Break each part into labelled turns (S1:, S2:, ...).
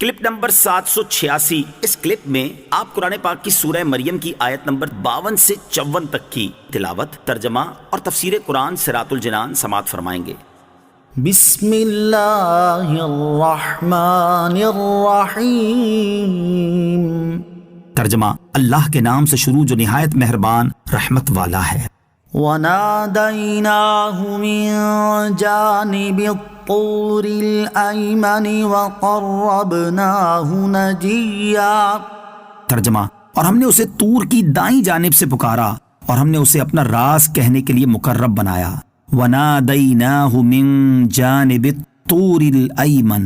S1: Clip number 786۔ اس clip میں آپ قرآن پاک کی سورہ مریم کی آیت نمبر 52 سے 54 تک کی تلاوت، ترجمہ اور تفسیر قرآن صراط الجنان سماعت فرمائیں گے۔
S2: بسم اللہ الرحمن الرحیم۔
S1: ترجمہ: اللہ کے نام سے شروع جو نہایت مہربان رحمت والا ہے۔
S2: وَنَادَيْنَاهُ مِن جَانِبِ الطُّورِ الْأَيْمَنِ وَقَرَّبْنَاهُ نَجِيًّا۔
S1: ترجمہ: اور ہم نے اسے طور کی دائیں جانب سے پکارا اور ہم نے اسے اپنا راز کہنے کے لیے مقرب بنایا۔ وَنَادَيْنَاهُ مِن جَانِبِ الطُّورِ الْأَيْمَنِ،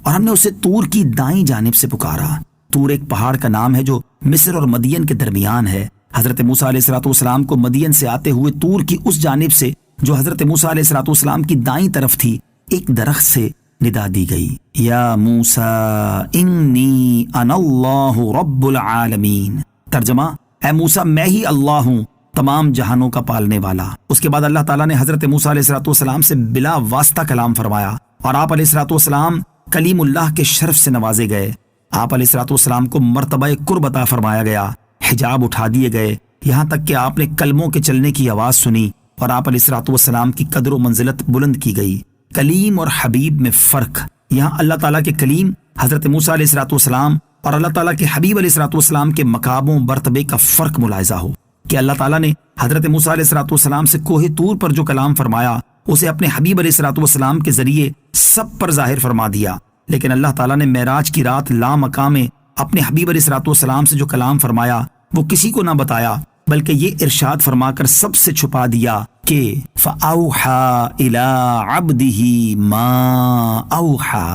S1: اور ہم نے اسے طور کی دائیں جانب سے پکارا۔ طور ایک پہاڑ کا نام ہے جو مصر اور مدین کے درمیان ہے۔ حضرت موسیٰ علیہ السلام کو مدین سے آتے ہوئے طور کی اس جانب سے جو حضرت موسیٰ علیہ السلام کی دائیں طرف تھی ایک درخت سے ندا دی گئی، یا موسیٰ انی انا اللہ رب العالمین۔ ترجمہ: اے موسیٰ میں ہی اللہ ہوں، تمام جہانوں کا پالنے والا۔ اس کے بعد اللہ تعالیٰ نے حضرت موسیٰ علیہ السلام سے بلا واسطہ کلام فرمایا اور آپ علیہ السلام کلیم اللہ کے شرف سے نوازے گئے۔ آپ علیہ السلام کو مرتبہ قرب عطا فرمایا گیا، حجاب اٹھا دیے گئے، یہاں تک کہ آپ نے کلموں کے چلنے کی آواز سنی اور آپ علیہ السلام کی قدر و منزلت بلند کی گئی۔ کلیم اور حبیب میں فرق، یہاں اللہ تعالیٰ کے کلیم حضرت موسیٰ علیہ السلام اور اللہ تعالیٰ کے حبیب علیہ السلام کے مقاموں مرتبے کا فرق ملاحظہ ہو کہ اللہ تعالیٰ نے حضرت موسیٰ علیہ السلام سے کوہ طور پر جو کلام فرمایا اسے اپنے حبیب علیہ السلام کے ذریعے سب پر ظاہر فرما دیا، لیکن اللہ تعالیٰ نے معراج کی رات لامقام میں اپنے حبیب علیہ السلام سے جو کلام فرمایا وہ کسی کو نہ بتایا، بلکہ یہ ارشاد فرما کر سب سے چھپا دیا کہ فَأَوْحَى إِلَىٰ عَبْدِهِ مَا أَوْحَى۔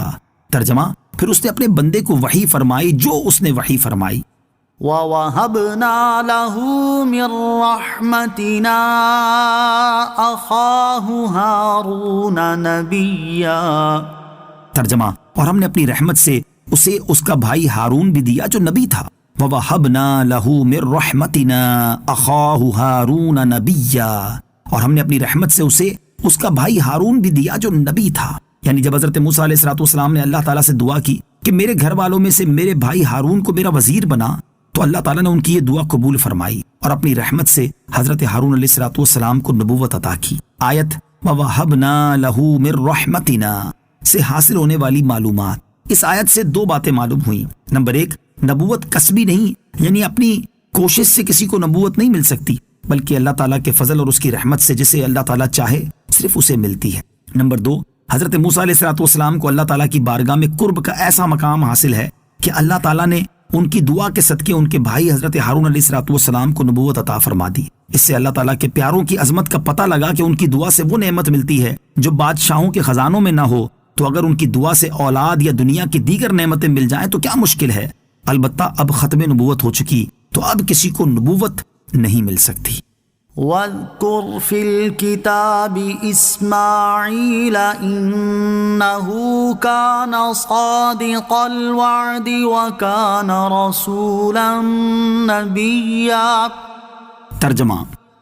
S1: ترجمہ: پھر اس نے اپنے بندے کو وحی فرمائی جو اس نے وحی فرمائی۔
S2: وَوَهَبْنَا لَهُ مِن رَّحْمَتِنَا أَخَاهُ هَارُونَ نَبِيًّا۔
S1: ترجمہ: اور ہم نے اپنی رحمت سے اسے اس کا بھائی ہارون بھی دیا جو نبی تھا۔ وَوَهَبْنَا لَهُ مِن رَّحْمَتِنَا أَخَاهُ هَارُونَ نَبِيًّا، اور ہم نے اپنی رحمت سے اسے اس کا بھائی ہارون بھی دیا جو نبی تھا۔ یعنی جب حضرت موسیٰ علیہ السلام نے اللہ تعالیٰ سے دعا کی کہ میرے گھر والوں میں سے میرے بھائی ہارون کو میرا وزیر بنا، تو اللہ تعالیٰ نے ان کی یہ دعا قبول فرمائی اور اپنی رحمت سے حضرت ہارون علیہ السلام کو نبوت عطا کی۔ آیت وَوَهَبْنَا لَهُ مِن رَّحْمَتِنَا سے حاصل ہونے والی معلومات، اس آیت سے دو باتیں معلوم ہوئیں۔ نمبر ایک، نبوت کسبی نہیں، یعنی اپنی کوشش سے کسی کو نبوت نہیں مل سکتی، بلکہ اللہ تعالیٰ کے فضل اور اس کی رحمت سے جسے اللہ تعالیٰ چاہے صرف اسے ملتی ہے۔ نمبر دو، حضرت موسیٰ علیہ السلام کو اللہ تعالیٰ کی بارگاہ میں قرب کا ایسا مقام حاصل ہے کہ اللہ تعالیٰ نے ان کی دعا کے صدقے ان کے بھائی حضرت ہارون علیہ السلام کو نبوت عطا فرما دی۔ اس سے اللہ تعالیٰ کے پیاروں کی عظمت کا پتہ لگا کہ ان کی دعا سے وہ نعمت ملتی ہے جو بادشاہوں کے خزانوں میں نہ ہو، تو اگر ان کی دعا سے اولاد یا دنیا کی دیگر نعمتیں مل جائیں تو کیا مشکل ہے۔ البتہ اب ختم نبوت ہو چکی تو اب کسی کو نبوت نہیں مل سکتی۔
S2: وَاذْكُرْ فِي الْكِتَابِ إِسْمَاعِيلَ إِنَّهُ كَانَ صَادِقَ الْوَعْدِ وَكَانَ رَسُولًا نَبِيًّا۔
S1: ترجمہ: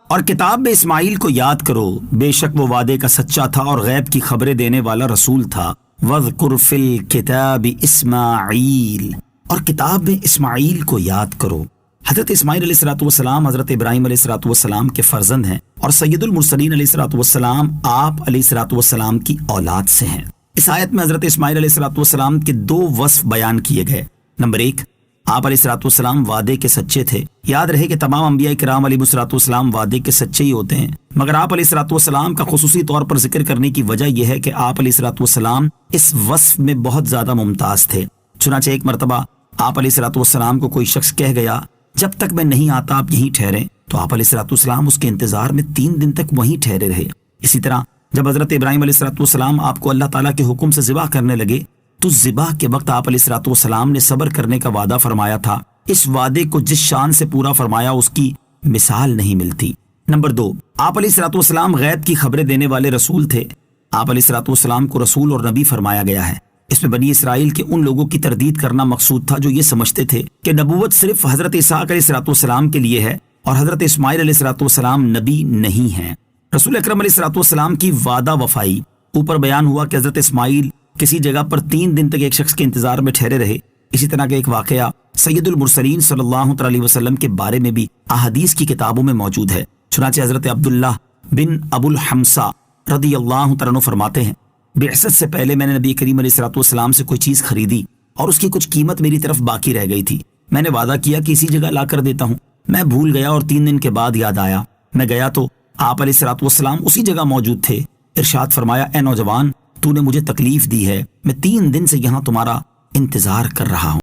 S1: اور کتاب میں اسماعیل کو یاد کرو، بے شک وہ وعدے کا سچا تھا اور غیب کی خبریں دینے والا رسول تھا۔ وَاذْكُرْ فِي الْكِتَابِ إِسْمَاعِيلَ، اور کتاب میں اسماعیل کو یاد کرو۔ حضرت اسماعیل علیہ السلام حضرت ابراہیم علیہ السلام کے فرزند ہیں اور سید المرسلین علیہ السلام آپ علیہ السلام کی اولاد سے ہیں۔ اس آیت میں حضرت اسماعیل علیہ السلام کے دو وصف بیان کیے گئے۔ نمبر ایک، آپ علیہ السلام وعدے کے سچے تھے۔ یاد رہے کہ تمام انبیاء کرام علیہ السلام وعدے کے سچے ہی ہوتے ہیں، مگر آپ علیہ السلام کا خصوصی طور پر ذکر کرنے کی وجہ یہ ہے کہ آپ علیہ السلام اس وصف میں بہت زیادہ ممتاز تھے۔ چنانچہ ایک مرتبہ آپ علیہ السلام کو کوئی شخص کہہ گیا جب تک میں نہیں آتا آپ یہیں ٹھہریں، تو آپ علیہ السلام اس کے انتظار میں 3 دن تک وہیں ٹھہرے رہے۔ اسی طرح جب حضرت ابراہیم علیہ السلام آپ کو اللہ تعالیٰ کے حکم سے ذبح کرنے لگے تو ذبح کے وقت آپ علیہ السلام نے صبر کرنے کا وعدہ فرمایا تھا۔ اس وعدے کو جس شان سے پورا فرمایا اس کی مثال نہیں ملتی۔ نمبر 2، آپ علیہ السلام غیب کی خبریں دینے والے رسول تھے۔ آپ علیہ السلام کو رسول اور نبی فرمایا گیا ہے۔ اس میں بنی اسرائیل کے ان لوگوں کی تردید کرنا مقصود تھا جو یہ سمجھتے تھے کہ نبوت صرف حضرت اسحاق علیہ السلام کے لیے ہے اور حضرت اسماعیل علیہ السلام نبی نہیں ہیں۔ رسول اکرم علیہ السلام کی وعدہ وفائی۔ اوپر بیان ہوا کہ حضرت اسماعیل کسی جگہ پر 3 دن تک ایک شخص کے انتظار میں ٹھہرے رہے۔ اسی طرح کا ایک واقعہ سید المرسلین صلی اللہ تعالی علیہ وسلم کے بارے میں بھی احادیث کی کتابوں میں موجود ہے۔ چنانچہ حضرت عبداللہ بن ابو الحمصہ رضی اللہ تعالیٰ عنہ فرماتے ہیں، بعثت سے پہلے میں نے نبی کریم علیہ الصلوۃ والسلام سے کوئی چیز خریدی اور اس کی کچھ قیمت میری طرف باقی رہ گئی تھی۔ میں نے وعدہ کیا کہ اسی جگہ لا کر دیتا ہوں۔ میں بھول گیا اور 3 دن کے بعد یاد آیا۔ میں گیا تو آپ علیہ الصلوۃ والسلام اسی جگہ موجود تھے۔ ارشاد فرمایا، اے نوجوان، تو نے مجھے تکلیف دی ہے، میں 3 دن سے یہاں تمہارا انتظار کر رہا ہوں۔